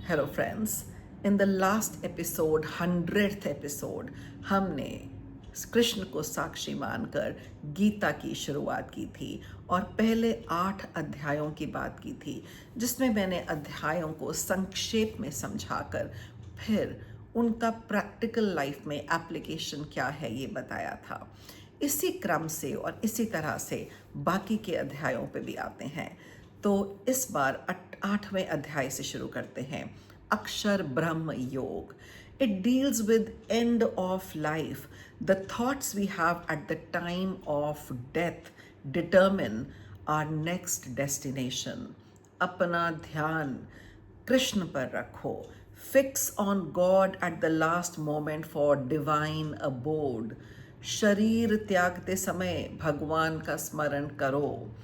Hello friends, in the last episode 100th episode हमने कृष्ण को साक्षी मानकर गीता की शुरुआत की थी और पहले 8 अध्यायों की बात की थी, जिसमें मैंने अध्यायों को संक्षेप में समझाकर फिर उनका प्रैक्टिकल लाइफ में एप्लीकेशन क्या है ये बताया था। इसी क्रम से और इसी तरह से बाकी के अध्यायों पे भी आते हैं। तो इस बार 8वें अध्याय से शुरू करते हैं। Akshar Brahma Yog. It deals with end of life. The thoughts we have at the time of death determine our next destination. अपना ध्यान कृष्ण पर रखो। Fix on god at the last moment for divine abode. शरीर त्यागते समय भगवान का स्मरण करो।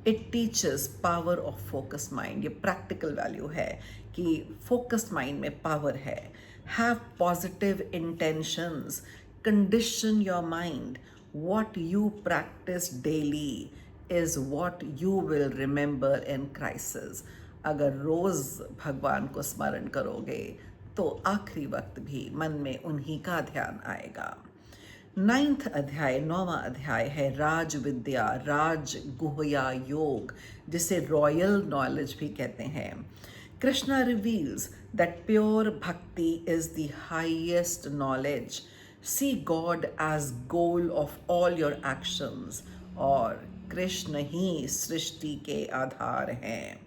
It teaches power of focus mind. ये प्रैक्टिकल वैल्यू है कि फोकस्ड माइंड में पावर है। Have positive intentions. Condition your mind. what you practice daily is what you will remember in crisis. अगर रोज भगवान को स्मरण करोगे तो आखिरी वक्त भी मन में उन्हीं का ध्यान आएगा। 9वां अध्याय है राज विद्या, राज गुह्या योग, जिसे रॉयल नॉलेज भी कहते हैं। Krishna reveals that pure bhakti is the highest knowledge. See god as goal of all your actions. और कृष्ण ही सृष्टि के आधार हैं।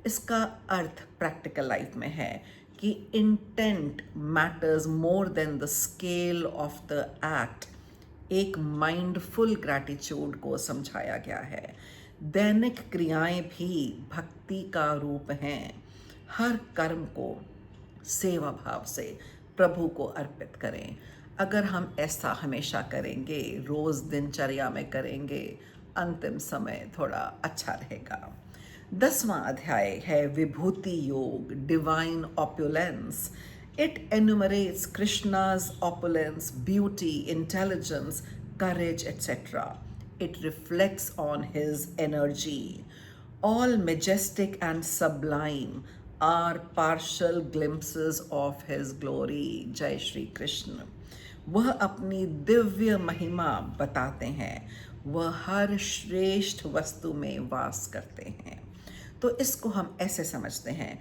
इसका अर्थ प्रैक्टिकल लाइफ में है कि intent matters more than the scale of the act. एक माइंडफुल ग्रैटिट्यूड को समझाया गया है। दैनिक क्रियाएं भी भक्ति का रूप हैं। हर कर्म को सेवा भाव से प्रभु को अर्पित करें। अगर हम ऐसा हमेशा करेंगे, रोज दिनचर्या में करेंगे, अंतिम समय थोड़ा अच्छा रहेगा। 10वां अध्याय है विभूति योग, divine opulence. It enumerates Krishna's opulence, beauty, intelligence, courage, etc. It reflects on his energy. All majestic and sublime are partial glimpses of his glory. जय श्री कृष्ण। वह अपनी दिव्य महिमा बताते हैं। वह हर श्रेष्ठ वस्तु में वास करते हैं। तो इसको हम ऐसे समझते हैं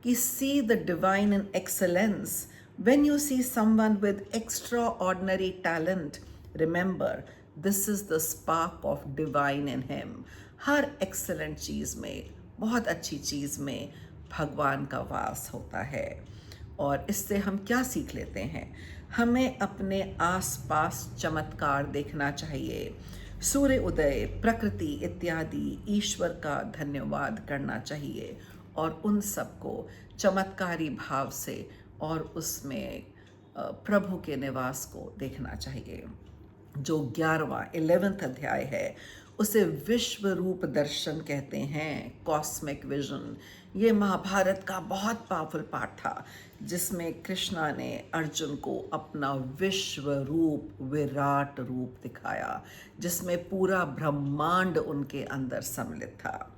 कि see the divine in excellence. When you see someone with extraordinary talent, remember this is the spark of divine in him. हर एक्सेलेंट चीज़ में, बहुत अच्छी चीज़ में भगवान का वास होता है। और इससे हम क्या सीख लेते हैं? हमें अपने आसपास चमत्कार देखना चाहिए। सूर्य उदय, प्रकृति इत्यादि ईश्वर का धन्यवाद करना चाहिए और उन सबको चमत्कारी भाव से और उसमें प्रभु के निवास को देखना चाहिए। जो 11वां अध्याय है उसे विश्व रूप दर्शन कहते हैं, कॉस्मिक विजन। ये महाभारत का बहुत पावरफुल पार्ट था, जिसमें कृष्णा ने अर्जुन को अपना विश्व रूप, विराट रूप दिखाया, जिसमें पूरा ब्रह्मांड उनके अंदर सम्मिलित था।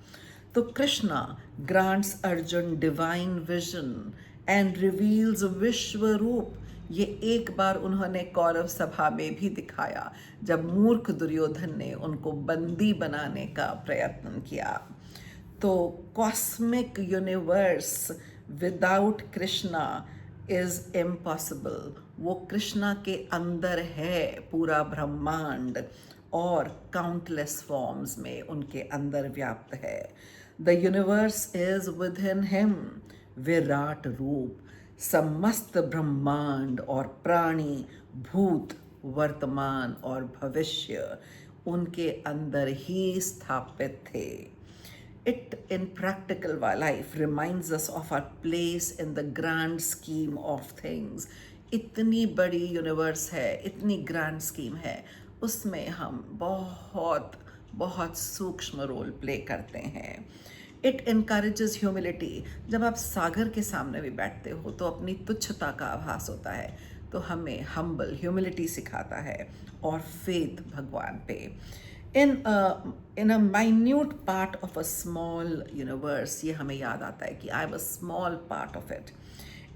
तो Krishna grants Arjun divine vision and reveals विश्व रूप। ये एक बार उन्होंने कौरव सभा में भी दिखाया, जब मूर्ख दुर्योधन ने उनको बंदी बनाने का प्रयत्न किया। तो cosmic universe without Krishna is impossible. वो कृष्णा के अंदर है पूरा ब्रह्मांड और काउंटलेस फॉर्म्स में उनके अंदर व्याप्त है। The universe is with in him. Virat रूप समस्त ब्रह्मांड और प्राणी, भूत, वर्तमान और भविष्य उनके अंदर ही स्थापित थे। It in practical life reminds us of our place in the grand scheme of things. इतनी बड़ी यूनिवर्स है, इतनी ग्रैंड स्कीम है, उसमें हम बहुत बहुत सूक्ष्म रोल प्ले करते हैं। It encourages humility. जब आप सागर के सामने भी बैठते हो तो अपनी तुच्छता का आभास होता है, तो हमें हम्बल ह्यूमिलिटी सिखाता है और फेथ भगवान पे। In a minute part of a small universe, ये हमें याद आता है कि I am a small part of it.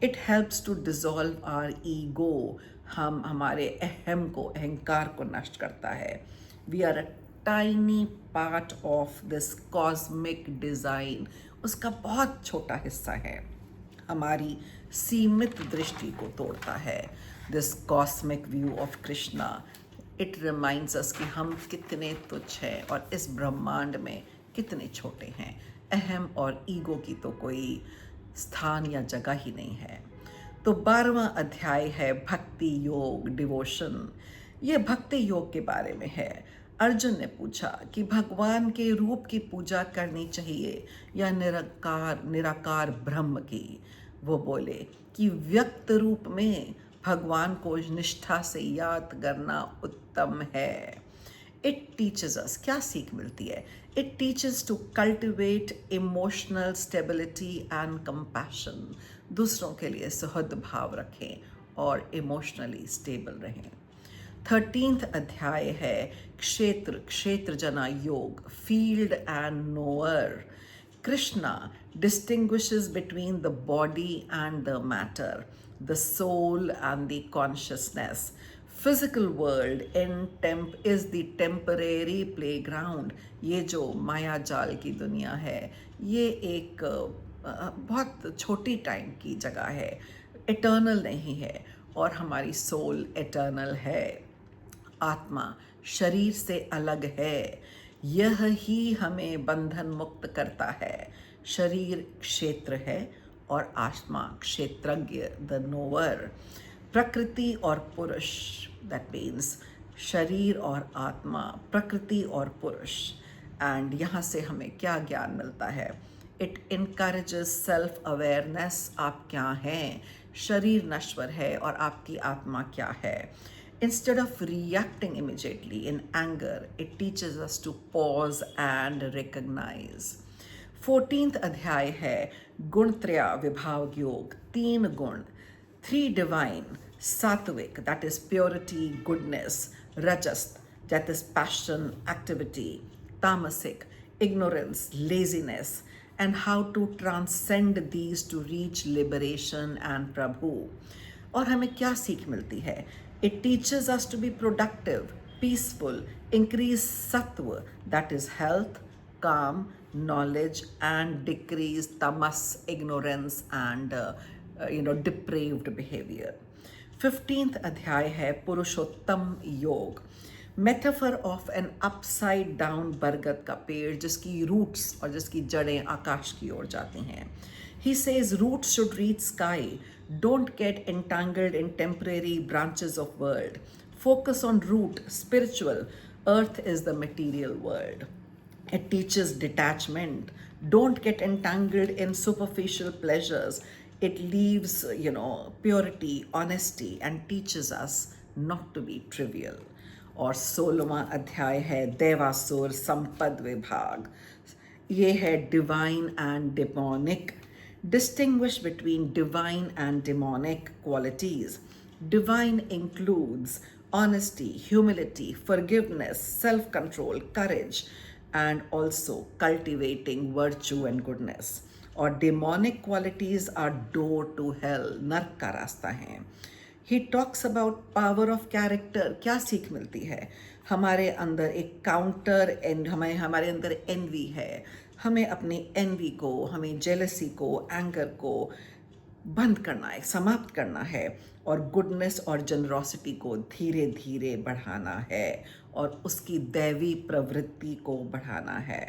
It helps to dissolve our ego. हम हमारे अहम को, अहंकार को नष्ट करता है. We are a tiny part of this cosmic design. उसका बहुत छोटा हिस्सा है. हमारी सीमित दृष्टि को तोड़ता है. This cosmic view of Krishna, it reminds अस कि हम कितने तुच्छ हैं और इस ब्रह्मांड में कितने छोटे हैं. अहम और ईगो की तो कोई स्थान या जगह ही नहीं है. तो 12वां अध्याय है भक्ति योग, डिवोशन. ये भक्ति योग के बारे में है. अर्जुन ने पूछा कि भगवान के रूप की पूजा करनी चाहिए या निराकार निराकार ब्रह्म की. वो बोले कि व्यक्त रूप में भगवान को निष्ठा से याद करना उत्तम है. इट टीचेस अस, क्या सीख मिलती है? It teaches to cultivate emotional stability and compassion. दूसरों के लिए सुहृद भाव रखें और इमोशनली स्टेबल रहें. 13th अध्याय है क्षेत्र क्षेत्र जना योग, field and knower. Krishna distinguishes between the body and the matter, the soul and the consciousness. Physical world is the temporary playground. ये जो माया जाल की दुनिया है, ये एक बहुत छोटी टाइम की जगह है, इटर्नल नहीं है. और हमारी सोल इटर्नल है. आत्मा शरीर से अलग है. यह ही हमें बंधन मुक्त करता है. शरीर क्षेत्र है और आत्मा क्षेत्रज्ञ, द नोवर. प्रकृति और पुरुष, दैट मीन्स शरीर और आत्मा, प्रकृति और पुरुष. एंड यहाँ से हमें क्या ज्ञान मिलता है? It encourages self awareness. आप क्या हैं? शरीर नश्वर है और आपकी आत्मा क्या है? Instead of reacting immediately in anger, it teaches us to pause and recognize. 14th अध्याय है गुणत्रय विभाग योग, 3 गुण. 3 divine, sattvic, that is purity, goodness; rajas, that is passion, activity; tamasic, ignorance, laziness; and how to transcend these to reach liberation and Prabhu. और हमें क्या सीख मिलती है? It teaches us to be productive, peaceful, increase sattva, that is health, calm, knowledge, and decrease tamas, ignorance, and depraved behavior. 15th अध्याय है पुरुषोत्तम योग. Metaphor of N upside down बरगद का पेड़ जिसकी रूट्स और जिसकी जड़ें आकाश की ओर जाती हैं. He says roots should reach sky. Don't get entangled in temporary branches of world. Focus on root, spiritual. Earth is the material world. It teaches detachment. Don't get entangled in superficial pleasures. It leaves, purity, honesty, and teaches us not to be trivial. और 16वां अध्याय है देवासुर संपद विभाग. ये है divine and demonic. Distinguish between divine and demonic qualities. Divine includes honesty, humility, forgiveness, self-control, courage, and also cultivating virtue and goodness. Or demonic qualities are door to hell, नर्क का रास्ता है. He talks about power of character. क्या सीख मिलती है? हमारे अंदर एक काउंटर हमारे अंदर envy है. हमें अपनी एनवी को, हमें जेलसी को, एंगर को बंद करना है, समाप्त करना है. और गुडनेस और जनरॉसिटी को धीरे धीरे बढ़ाना है और उसकी दैवी प्रवृत्ति को बढ़ाना है.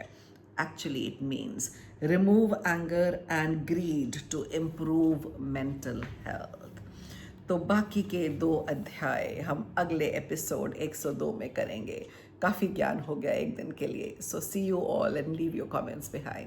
Actually it means remove anger and greed to improve mental health. तो बाकी के 2 अध्याय हम अगले एपिसोड 102 में करेंगे. काफ़ी ज्ञान हो गया एक दिन के लिए. So see you all and leave your comments behind.